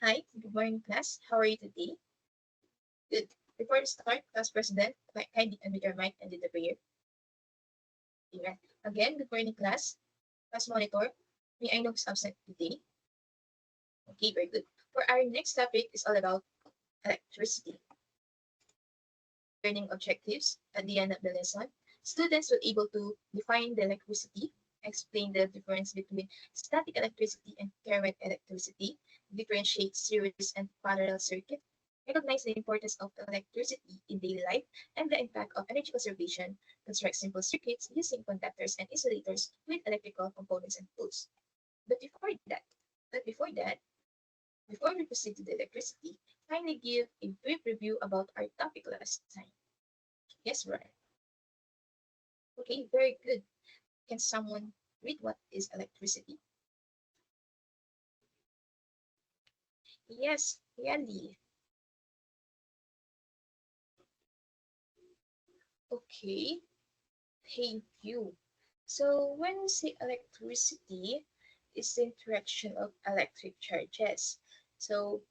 Hi, good morning, class. How are you today? Good. Before we start, class president, kindly unmute your mic and do the prayer. Amen. Again, good morning, class. Class monitor, may I know who's absent today? Okay, very good. For our next topic is all about electricity. Learning objectives. At the end of the lesson, students will able to define the electricity, explain the difference between static electricity and current electricity, differentiate series and parallel circuit, recognize the importance of electricity in daily life and the impact of energy conservation, construct simple circuits using conductors and insulators with electrical components and tools. But before that, but before that, before we proceed to the electricity, kindly give a brief review about our topic last time. Yes, right. Okay, very good. Can someone read what is electricity? Yes, really. Okay, thank you. So when we say electricity, it's the interaction of electric charges. So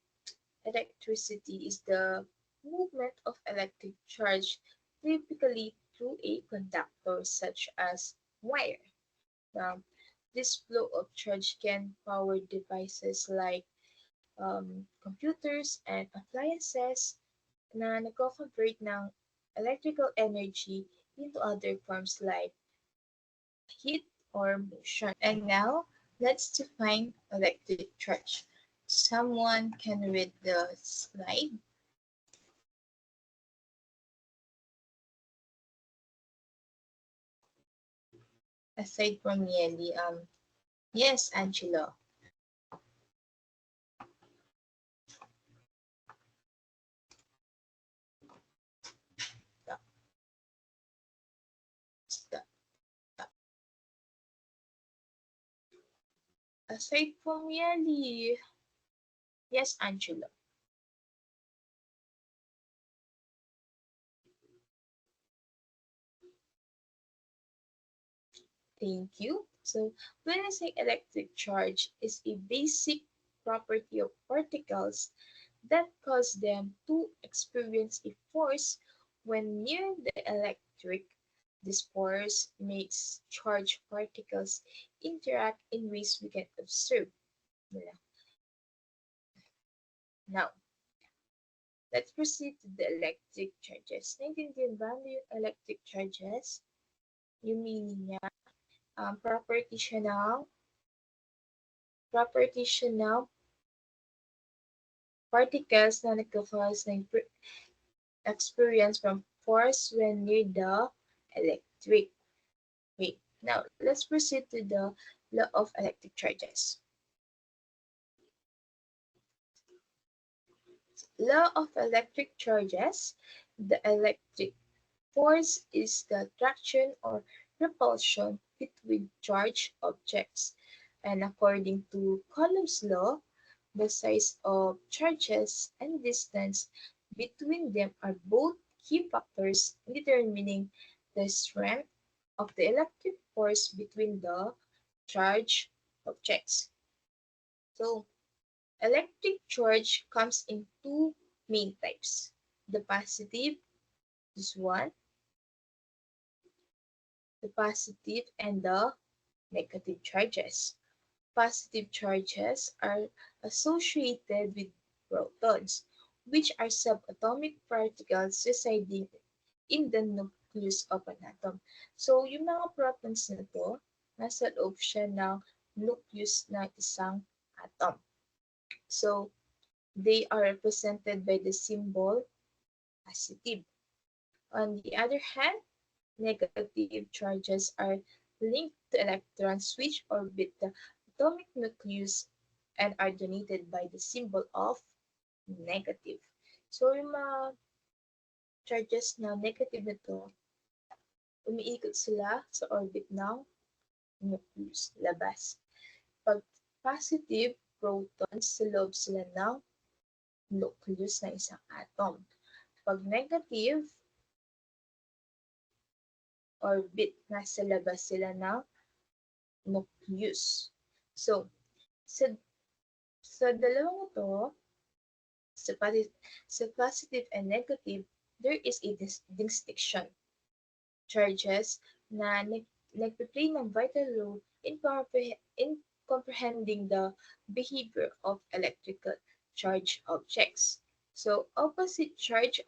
electricity is the movement of electric charge typically through a conductor such as wire. Now, this flow of charge can power devices like computers and appliances na nagko-convert ng electrical energy into other forms like heat or motion. And now, let's define electric charge. Someone can read the slide. Aside from Yeli, yes, Angelo. Stop, stop, stop. Aside from Yeli, yes, Angelo. Thank you. So when I say electric charge is a basic property of particles that cause them to experience a force when near the electric. This force makes charged particles interact in ways we can observe. Now, let's proceed to the electric charges. Naintindihan ba yung electric charges? Yung meaning niya, property siya ng particles na nagka-cause ng experience from force when near the electric. Okay, now let's proceed to the law of electric charges. Law of electric charges. The electric force is the attraction or repulsion between charged objects. And according to Coulomb's law, the size of charges and distance between them are both key factors in determining the strength of the electric force between the charged objects. So, electric charge comes in two main types. The positive, this one, the positive and the negative charges. Positive charges are associated with protons, which are subatomic particles residing in the nucleus of an atom. So, yung mga protons na to, nasa loob siya ng nucleus ng isang atom. So, they are represented by the symbol positive. On the other hand, negative charges are linked to electrons which orbit the atomic nucleus and are denoted by the symbol of negative. So, yung mga charges na negative na to, umiikot sila sa orbit ng nucleus, labas. Pag positive, protons, sa loob sila ng nucleus ng isang atom. Pag negative, orbit, nasa labas sila ng nucleus. So, sa Sa dalawang to, sa positive and negative, there is a distinction. Charges na nagpe-play ng vital role in comprehending the behavior of electrical charge objects. So opposite charges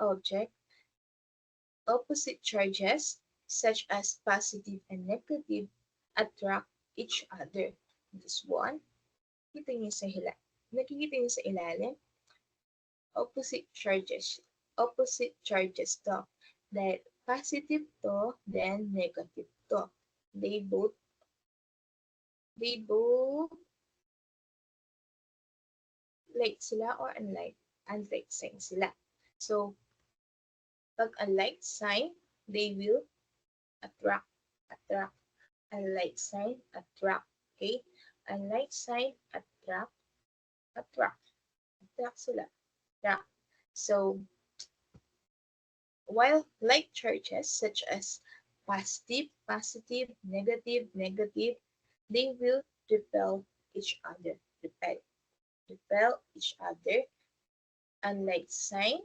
such as positive and negative attract each other. This one, nakikita niyo sa ilalim, opposite charges to. Dahil positive to, then negative to. They both like sila or unlike sign sila. So, pag unlike sign, they will attract. Unlike sign, attract. Okay? Unlike sign, attract. Attract sila. Attract. So, while like charges such as positive, negative, they will repel each other. Repel each other. Unlike sign,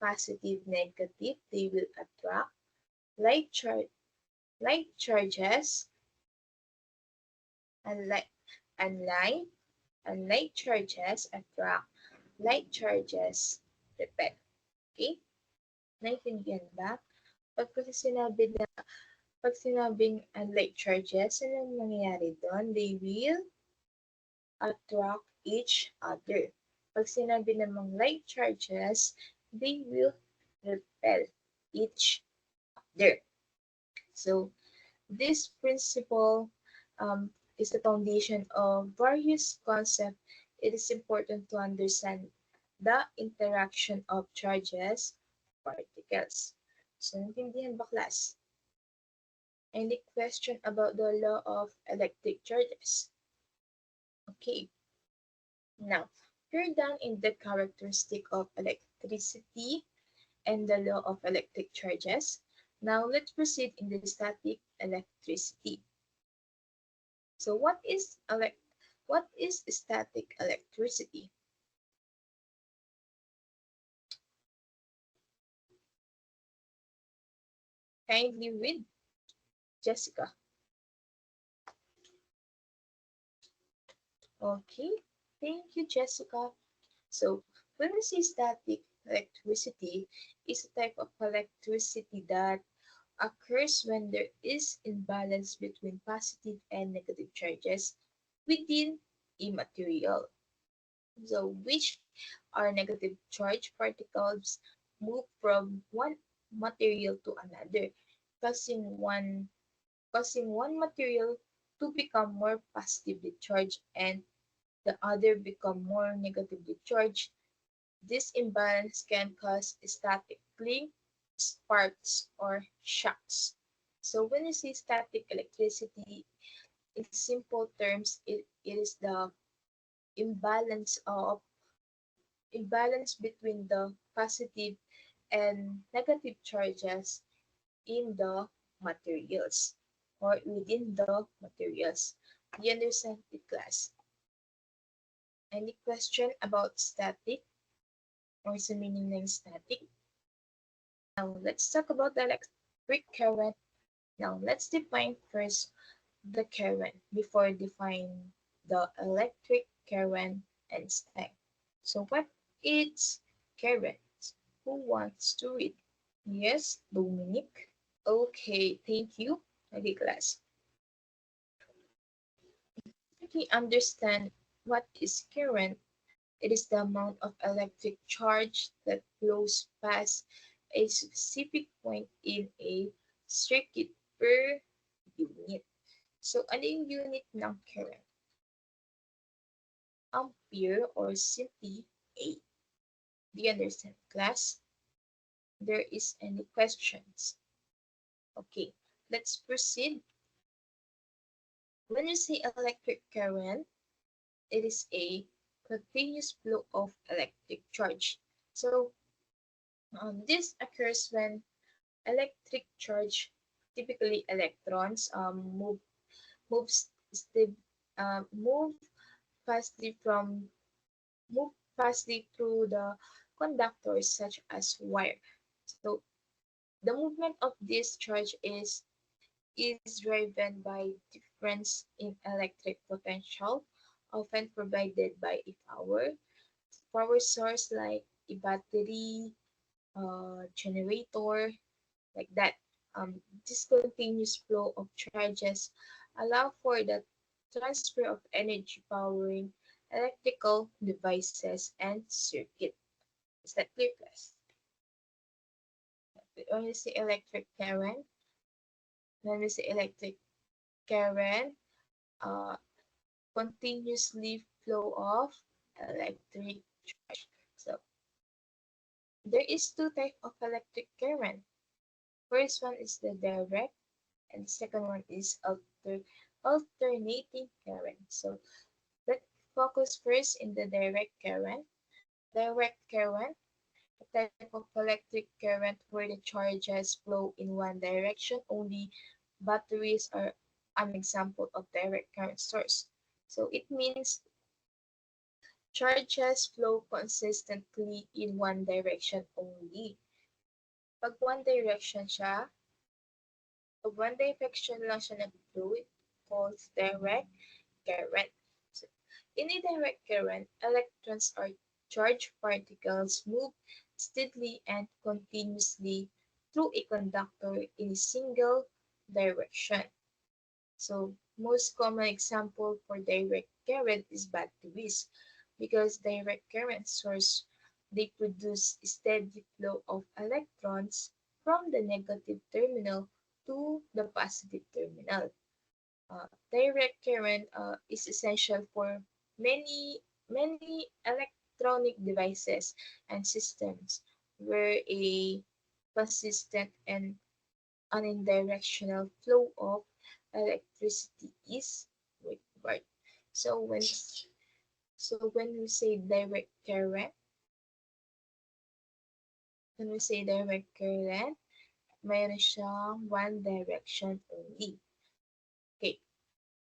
positive, negative, they will attract. Like charges, unlike charges attract. Like charges repel. Okay? Naintindihan ba? Pag sinabing unlike charges, ano nangyayari doon? They will attract each other. Pag sinabi namang like charges, they will repel each other. So, this principle is the foundation of various concepts. It is important to understand the interaction of charges, particles. So, naintindihan ba, class? Any question about the law of electric charges? Okay. Now, we're done in the characteristic of electricity and the law of electric charges. Now, let's proceed in the static electricity. So, what is static electricity? Kindly read, Jessica. Okay, thank you, Jessica. So, when we say static electricity, is a type of electricity that occurs when there is imbalance between positive and negative charges within a material. So, which are negative charge particles move from one material to another, causing one material to become more positively charged and the other become more negatively charged. This imbalance can cause static cling, sparks, or shocks. So when you say static electricity, in simple terms, it is the imbalance between the positive and negative charges in the materials or within the materials. Do you understand it, class? Any question about static or sa meaning ng static? Now, let's talk about the electric current. Now, let's define first the current before define the electric current and step. So, what is current? Who wants to read? Yes, Dominic. Okay, thank you. Okay, class. If we understand what is current, it is the amount of electric charge that flows past a specific point in a circuit per unit. So, ano yung unit ng current? Ampere or simply A. Do you understand, class? There is any questions? Okay, let's proceed. When you say electric current, it is a continuous flow of electric charge. So, this occurs when electric charge, typically electrons, move fastly from move fastly through the conductors such as wire. So the movement of this charge is driven by difference in electric potential, often provided by a power source like a battery, generator, like that. This continuous flow of charges allow for the transfer of energy powering electrical devices and circuit. Is that clear, class? When we say electric current, when we say electric current, uh, continuously flow of electric charge. So there is two types of electric current. First one is the direct, and the second one is alternating current. So let's focus first in the direct current. Direct current, a type of electric current where the charges flow in one direction only. Batteries are an example of direct current source. So it means charges flow consistently in one direction only. Pag one direction siya, pag one direction lang siya nag-flow, it calls direct current. So, in a direct current, electrons or charged particles move steadily and continuously through a conductor in a single direction. So, most common example for direct current is batteries because direct current source they produce steady flow of electrons from the negative terminal to the positive terminal. Direct current is essential for many electronic devices and systems where a consistent and unidirectional flow of electricity is required. So when we say direct current, mayroon siyang one direction only. Okay.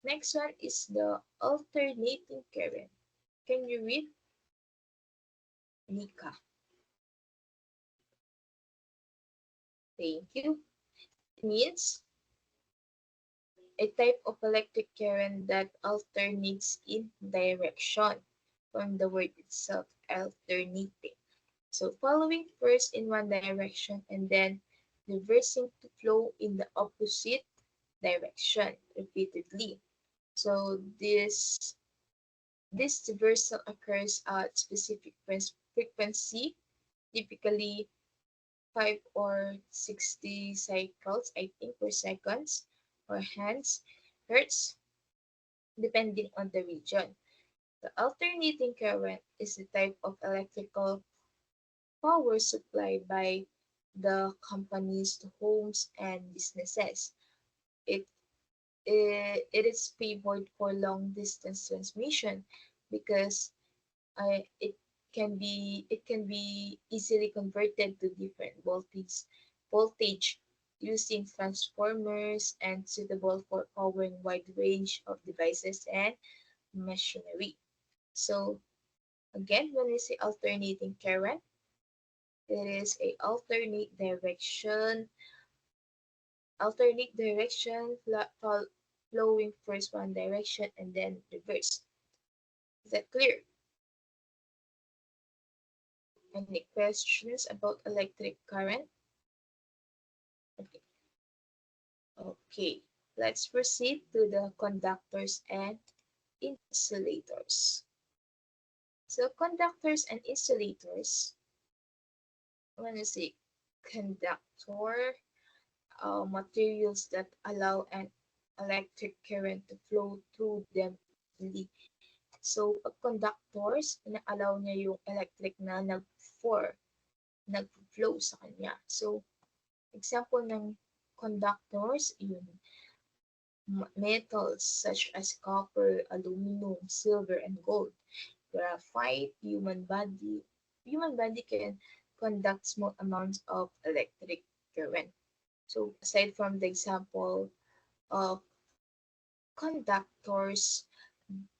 Next one is the alternating current. Can you read, Nika? Thank you. It means a type of electric current that alternates in direction from the word itself, alternating. So following first in one direction and then reversing to flow in the opposite direction repeatedly. So this reversal occurs at specific frequency, typically 5 or 60 cycles, I think, per seconds, or hence hertz, depending on the region. The alternating current is a type of electrical power supplied by the companies to homes and businesses. It, it is favored for long distance transmission because it can be easily converted to different voltage using transformers and suitable for powering wide range of devices and machinery. So again, when we say alternating current, it is a alternate direction flowing first one direction and then reverse. Is that clear? Any questions about electric current? Okay. Okay. Let's proceed to the conductors and insulators. So conductors and insulators, when you say conductor, materials that allow an electric current to flow through them easily. So, pag conductors, ina-allow niya yung electric na nag-flow sa kanya. So, example ng conductors, yun, metals such as copper, aluminum, silver, and gold. Graphite, human body can conduct small amounts of electric current. So, aside from the example of conductors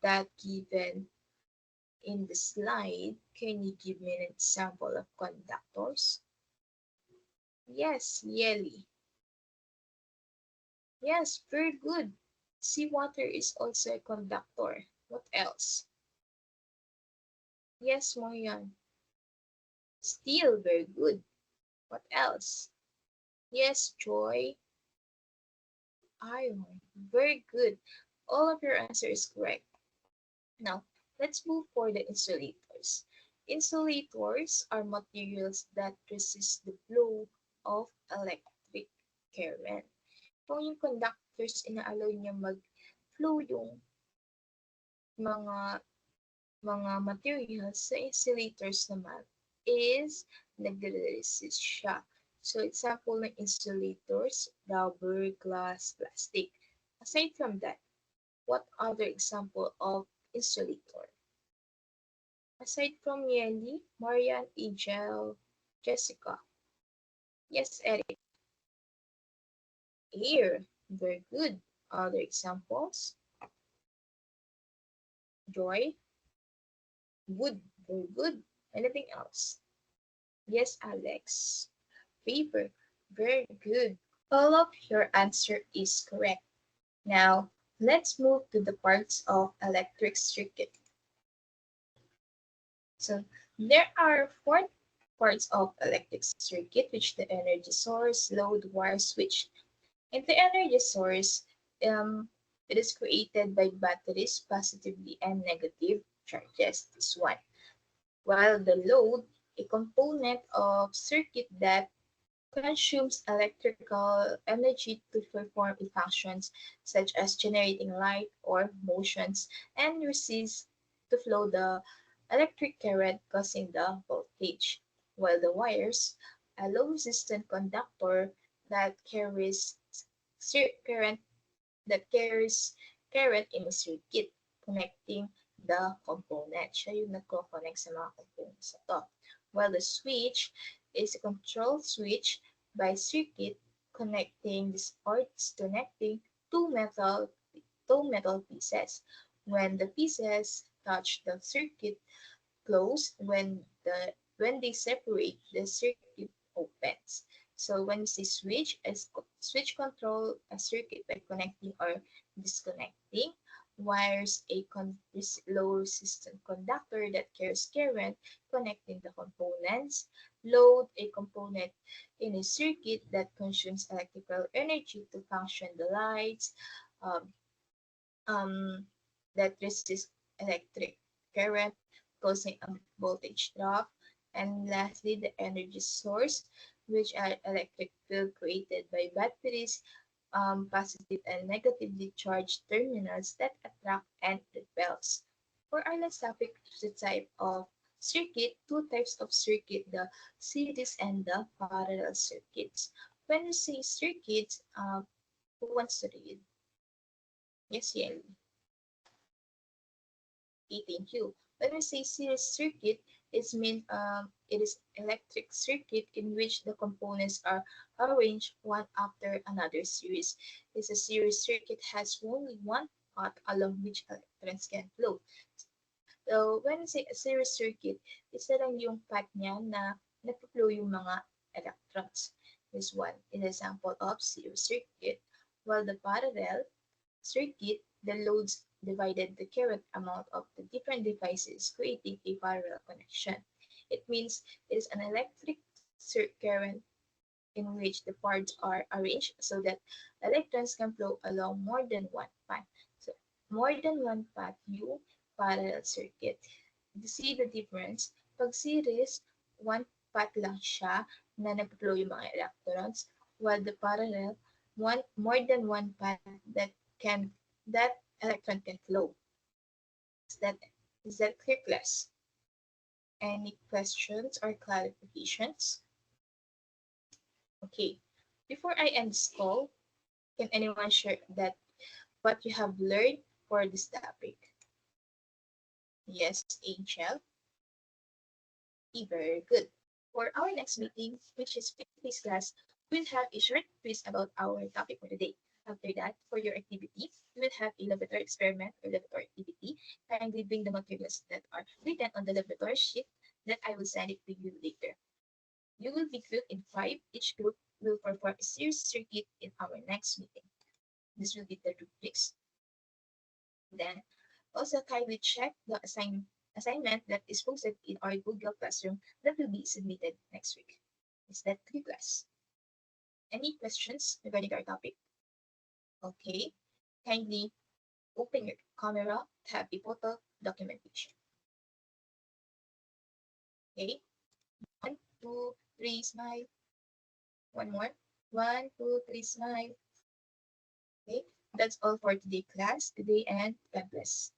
that given in the slide, can you give me an example of conductors? Yes, Yeli. Yes, very good. Seawater is also a conductor. What else? Yes, Marian. Steel, very good. What else? Yes, Joy. Iron, very good. All of your answer is correct. Now, let's move for the insulators. Insulators are materials that resist the flow of electric current. Kung yung conductors, ina-allow niya mag-flow yung mga materials sa insulators naman is nagre-resist siya. So, example ng insulators, rubber, glass, plastic. Aside from that, what other example of insulator? Aside from Yeli, Marian, Angel, Jessica. Yes, Eric. Air. Very good. Other examples? Joy. Wood. Very good. Anything else? Yes, Alex. Paper. Very good. All of your answer is correct. Now, let's move to the parts of electric circuit. So, there are four parts of electric circuit, which the energy source, load, wire, switch. In the energy source, it is created by batteries, positively and negative charges. This one. While the load, a component of circuit that consumes electrical energy to perform functions such as generating light or motions and resists to flow the electric current causing the voltage, while the wires, a low resistant conductor that carries current in a circuit connecting the component. Siya yung nagko-connect sa mga components na to. While the switch is a control switch by circuit connecting these parts connecting two metal pieces. When the pieces touch the circuit close, when they separate, the circuit opens. So when you say switch, as switch control a circuit by connecting or disconnecting. Wires, a low resistant conductor that carries current connecting the components. Load, a component in a circuit that consumes electrical energy to function the lights, um, um, that resist electric current, causing a voltage drop. And lastly, the energy source, which are electric field created by batteries, positive and negatively charged terminals that attract and repels. For our last topic, the type of circuit, two types of circuit, the series and the parallel circuits. When we say circuits, who wants to read? Yes, Yeli. Okay, thank you. When we say series circuit, it is electric circuit in which the components are arranged one after another series. It's a series circuit has only one path along which electrons can flow. So when we say a series circuit, isa lang yung path niya na nagpo-flow yung mga electrons. This one is an example of series circuit, while the parallel circuit, the loads divided the current amount of the different devices, creating a parallel connection. It means it is an electric current in which the parts are arranged so that electrons can flow along more than one path. So, more than one path, yung parallel circuit. You see the difference? Pag series, one path lang siya na nag-flow yung mga electrons, while the parallel, more than one path can that electron can flow. Is that clear, class? Any questions or clarifications? Okay. Before I end this call, can anyone share that what you have learned for this topic? Yes, Angel. Very good. For our next meeting, which is face-to-face class, we'll have a short quiz about our topic for today. After that, for your activity, you will have a laboratory experiment or laboratory activity. Kindly bring the materials that are written on the laboratory sheet that I will send it to you later. You will be grouped in five. Each group will perform a series circuit in our next meeting. This will be the rubrics. Then, also kindly check the assignment that is posted in our Google Classroom that will be submitted next week. Is that clear, class? Any questions regarding our topic? Okay. Kindly open your camera, tab a photo documentation. Okay. 1, 2, 3, smile. One more. 1, 2, 3, smile. Okay. That's all for today, class. Today, and God bless.